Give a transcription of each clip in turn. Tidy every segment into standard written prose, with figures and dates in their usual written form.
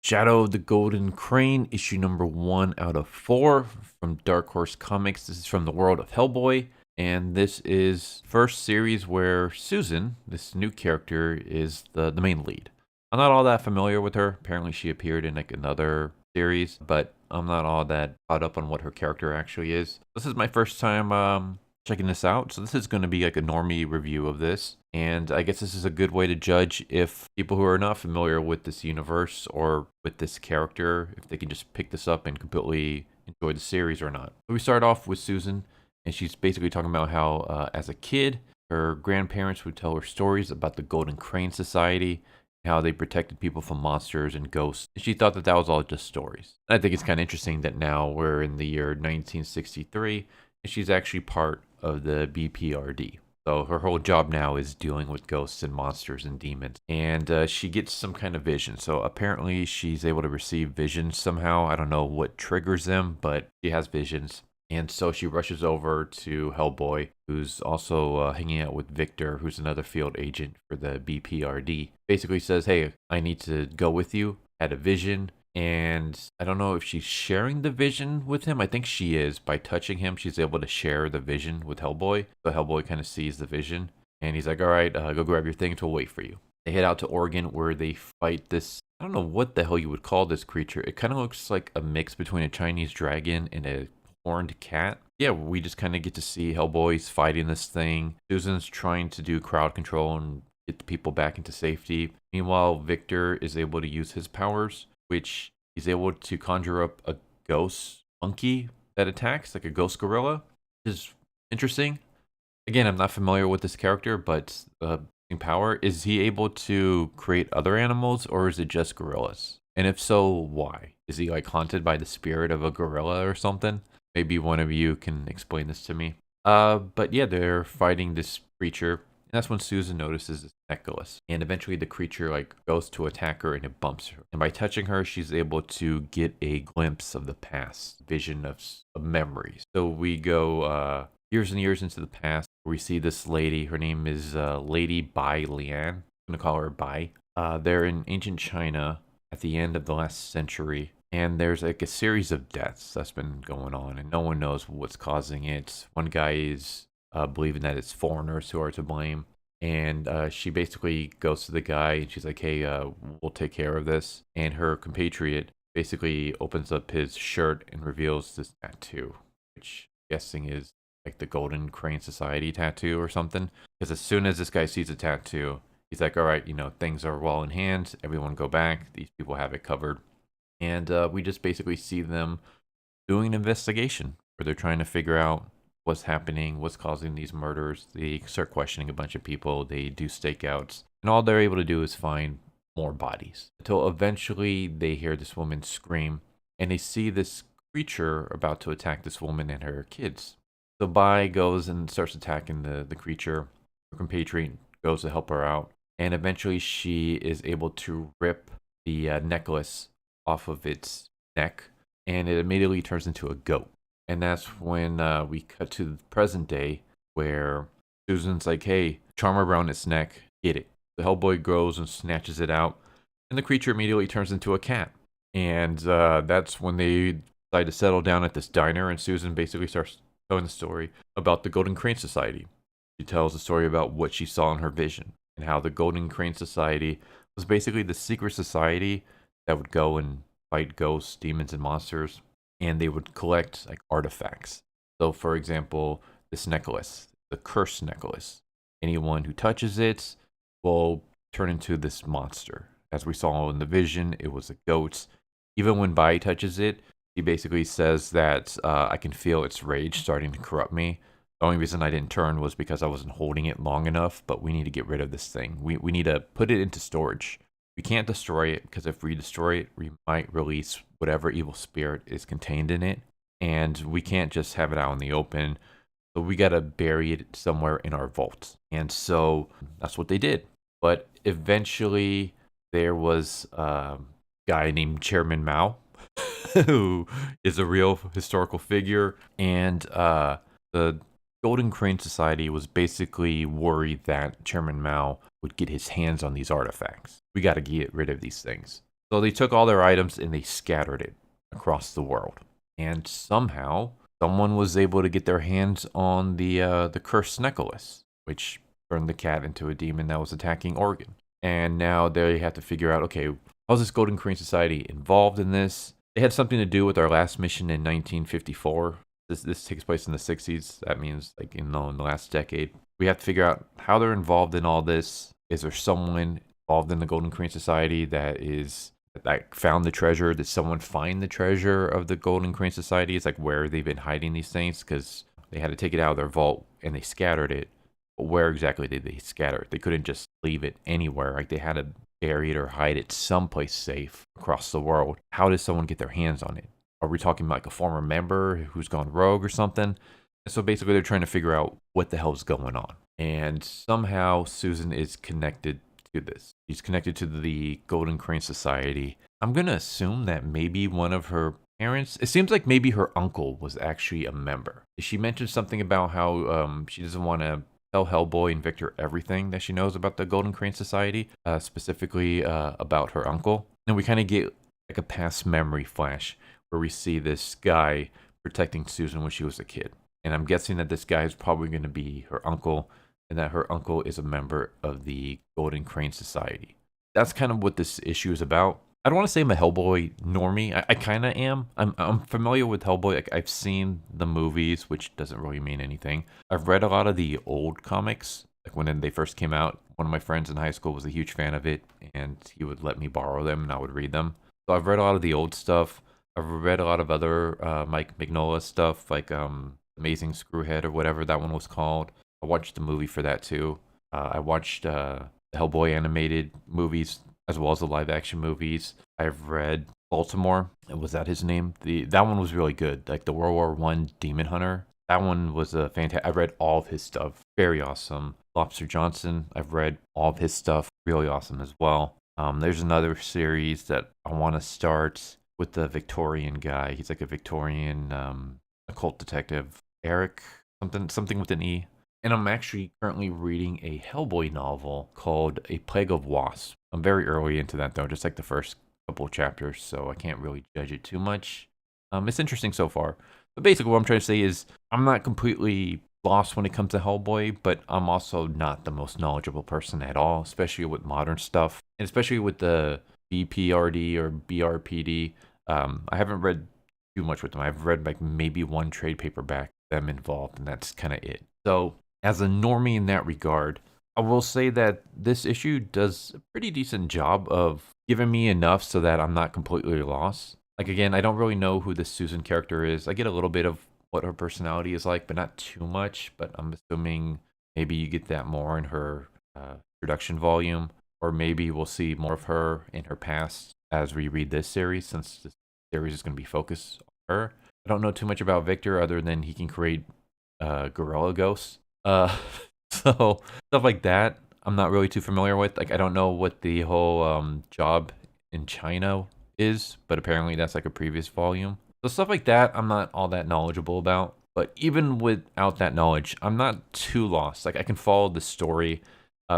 Shadow of the Golden Crane, issue number 1 out of 4 from Dark Horse Comics. This is from the world of Hellboy, and this is first series where Susan, this new character, is the main lead. I'm not all that familiar with her. Apparently she appeared in like another series, but I'm not all that caught up on what her character actually is. This is my first time checking this out, so this is going to be like a normie review of this, and I guess this is a good way to judge if people who are not familiar with this universe or with this character, if they can just pick this up and completely enjoy the series or not. So we start off with Susan, and she's basically talking about how as a kid her grandparents would tell her stories about the Golden Crane Society, how they protected people from monsters and ghosts. And she thought that that was all just stories. I think it's kind of interesting that now we're in the year 1963 and she's actually part of the B.P.R.D. So her whole job now is dealing with ghosts and monsters and demons. And she gets some kind of vision. So apparently she's able to receive visions somehow. I don't know what triggers them, but she has visions. And so she rushes over to Hellboy, who's also hanging out with Victor, who's another field agent for the B.P.R.D. Basically says, hey, I need to go with you. Had a vision. And I don't know if she's sharing the vision with him. I think she is. By touching him, she's able to share the vision with Hellboy. So Hellboy kind of sees the vision. And he's like, all right, go grab your things. We'll wait for you. They head out to Oregon where they fight this, I don't know what the hell you would call this creature. It kind of looks like a mix between a Chinese dragon and a horned cat. Yeah, we just kind of get to see Hellboy's fighting this thing. Susan's trying to do crowd control and get the people back into safety. Meanwhile, Victor is able to use his powers, which he's able to conjure up a ghost monkey that attacks, like a ghost gorilla, which is interesting. Again, I'm not familiar with this character, but in power, is he able to create other animals or is it just gorillas? And if so, why? Is he like haunted by the spirit of a gorilla or something? Maybe one of you can explain this to me. But yeah, they're fighting this creature. And that's when Susan notices this necklace. And eventually the creature like goes to attack her and it bumps her. And by touching her, she's able to get a glimpse of the past, vision of memories. So we go years and years into the past. We see this lady. Her name is Lady Bai Lian. I'm going to call her Bai. They're in ancient China at the end of the last century. And there's like a series of deaths that's been going on, and no one knows what's causing it. One guy is believing that it's foreigners who are to blame, and she basically goes to the guy and she's like, "Hey, we'll take care of this." And her compatriot basically opens up his shirt and reveals this tattoo, which I'm guessing is like the Golden Crane Society tattoo or something. Because as soon as this guy sees a tattoo, he's like, "All right, things are well in hand. Everyone go back. These people have it covered." And we just basically see them doing an investigation where they're trying to figure out what's happening, what's causing these murders. They start questioning a bunch of people. They do stakeouts. And all they're able to do is find more bodies. Until eventually they hear this woman scream. And they see this creature about to attack this woman and her kids. So Bai goes and starts attacking the creature. Her compatriot goes to help her out. And eventually she is able to rip the necklace off of its neck, and it immediately turns into a goat. And that's when we cut to the present day, where Susan's like, hey, charm around its neck, get it. The Hellboy goes and snatches it out, and the creature immediately turns into a cat. And that's when they decide to settle down at this diner, and Susan basically starts telling the story about the Golden Crane Society. She tells the story about what she saw in her vision, and how the Golden Crane Society was basically the secret society that would go and fight ghosts, demons, and monsters, and they would collect like artifacts. So, for example, this necklace, the cursed necklace, anyone who touches it will turn into this monster. As we saw in the vision, it was a goat. Even when Bai touches it, he basically says that I can feel its rage starting to corrupt me. The only reason I didn't turn was because I wasn't holding it long enough, but we need to get rid of this thing. We need to put it into storage. We can't destroy it, because if we destroy it, we might release whatever evil spirit is contained in it. And we can't just have it out in the open. So we got to bury it somewhere in our vault. And so that's what they did. But eventually there was a guy named Chairman Mao, who is a real historical figure. And the Golden Crane Society was basically worried that Chairman Mao would get his hands on these artifacts. We got to get rid of these things. So they took all their items and they scattered it across the world. And somehow, someone was able to get their hands on the cursed necklace, which turned the cat into a demon that was attacking Oregon. And now they have to figure out, okay, how's this Golden Crane Society involved in this? It had something to do with our last mission in 1954. This takes place in the 60s. That means like in the last decade. We have to figure out how they're involved in all this. Is there someone involved in the Golden Crane Society that found the treasure? Did someone find the treasure of the Golden Crane Society? It's like where they've been hiding these things because they had to take it out of their vault and they scattered it. But where exactly did they scatter it? They couldn't just leave it anywhere. Like they had to bury it or hide it someplace safe across the world. How did someone get their hands on it? Are we talking about like a former member who's gone rogue or something? And so basically they're trying to figure out what the hell's going on. And somehow Susan is connected to this. She's connected to the Golden Crane Society. I'm going to assume that maybe one of her parents, it seems like maybe her uncle was actually a member. She mentioned something about how she doesn't want to tell Hellboy and Victor everything that she knows about the Golden Crane Society, specifically about her uncle. And we kind of get like a past memory flash where we see this guy protecting Susan when she was a kid. And I'm guessing that this guy is probably going to be her uncle, and that her uncle is a member of the Golden Crane Society. That's kind of what this issue is about. I don't want to say I'm a Hellboy normie. I kind of am. I'm familiar with Hellboy. Like, I've seen the movies, which doesn't really mean anything. I've read a lot of the old comics. Like when they first came out, one of my friends in high school was a huge fan of it, and he would let me borrow them, and I would read them. So I've read a lot of the old stuff. I've read a lot of other Mike Mignola stuff, like Amazing Screwhead or whatever that one was called. I watched the movie for that too. I watched the Hellboy animated movies as well as the live action movies. I've read Baltimore. Was that his name? That one was really good. Like the World War One Demon Hunter. That one was a fantastic. I read all of his stuff. Very awesome. Lobster Johnson. I've read all of his stuff. Really awesome as well. There's another series that I want to start with the Victorian guy. He's like a Victorian occult detective. Eric something with an E. And I'm actually currently reading a Hellboy novel called A Plague of Wasps. I'm very early into that though, just like the first couple of chapters, so I can't really judge it too much. It's interesting so far. But basically what I'm trying to say is I'm not completely lost when it comes to Hellboy, but I'm also not the most knowledgeable person at all, especially with modern stuff. And especially with the B.P.R.D. or B.R.P.D. I haven't read too much with them. I've read like maybe one trade paperback them involved, and that's kind of it. So as a normie in that regard, I will say that this issue does a pretty decent job of giving me enough so that I'm not completely lost. Like again, I don't really know who this Susan character is. I get a little bit of what her personality is like, but not too much. But I'm assuming maybe you get that more in her production volume, or maybe we'll see more of her in her past as we read this series, since this series is going to be focused on her. I don't know too much about Victor other than he can create gorilla ghosts. So stuff like that, I'm not really too familiar with. Like I don't know what the whole job in China is, but apparently that's like a previous volume. So stuff like that, I'm not all that knowledgeable about. But even without that knowledge, I'm not too lost. Like I can follow the story.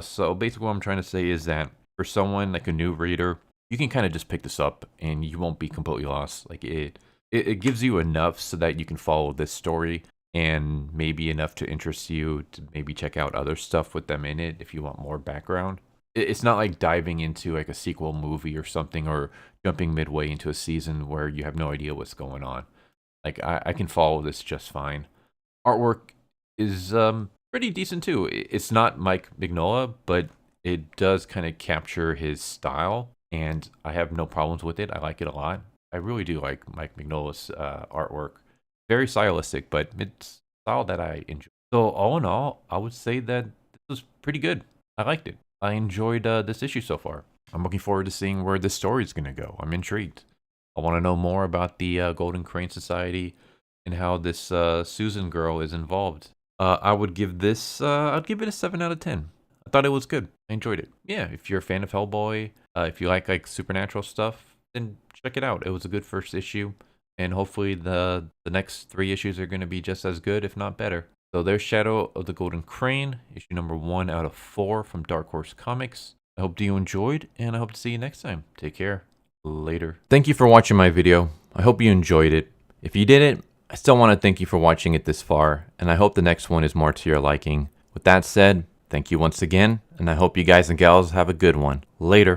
So basically what I'm trying to say is that for someone like a new reader, you can kind of just pick this up and you won't be completely lost. Like it gives you enough so that you can follow this story, and maybe enough to interest you to maybe check out other stuff with them in it if you want more background. It's not like diving into like a sequel movie or something, or jumping midway into a season where you have no idea what's going on. Like I can follow this just fine. Artwork is pretty decent too. It's not Mike Mignola, but it does kind of capture his style, and I have no problems with it. I like it a lot. I really do like Mike Mignola's artwork. Very stylistic, but it's style that I enjoy. So all in all, I would say that this was pretty good. I liked it. I enjoyed this issue so far. I'm looking forward to seeing where this story is going to go. I'm intrigued. I want to know more about the Golden Crane Society and how this Susan girl is involved. I would give this, I'd give it a 7 out of 10. I thought it was good. I enjoyed it. Yeah, if you're a fan of Hellboy, if you like supernatural stuff, then check it out. It was a good first issue, and hopefully the next 3 issues are going to be just as good, if not better. So there's Shadow of the Golden Crane, issue number 1 out of 4 from Dark Horse Comics. I hope you enjoyed, and I hope to see you next time. Take care. Later. Thank you for watching my video. I hope you enjoyed it. If you didn't, I still want to thank you for watching it this far, and I hope the next one is more to your liking. With that said, thank you once again, and I hope you guys and gals have a good one. Later.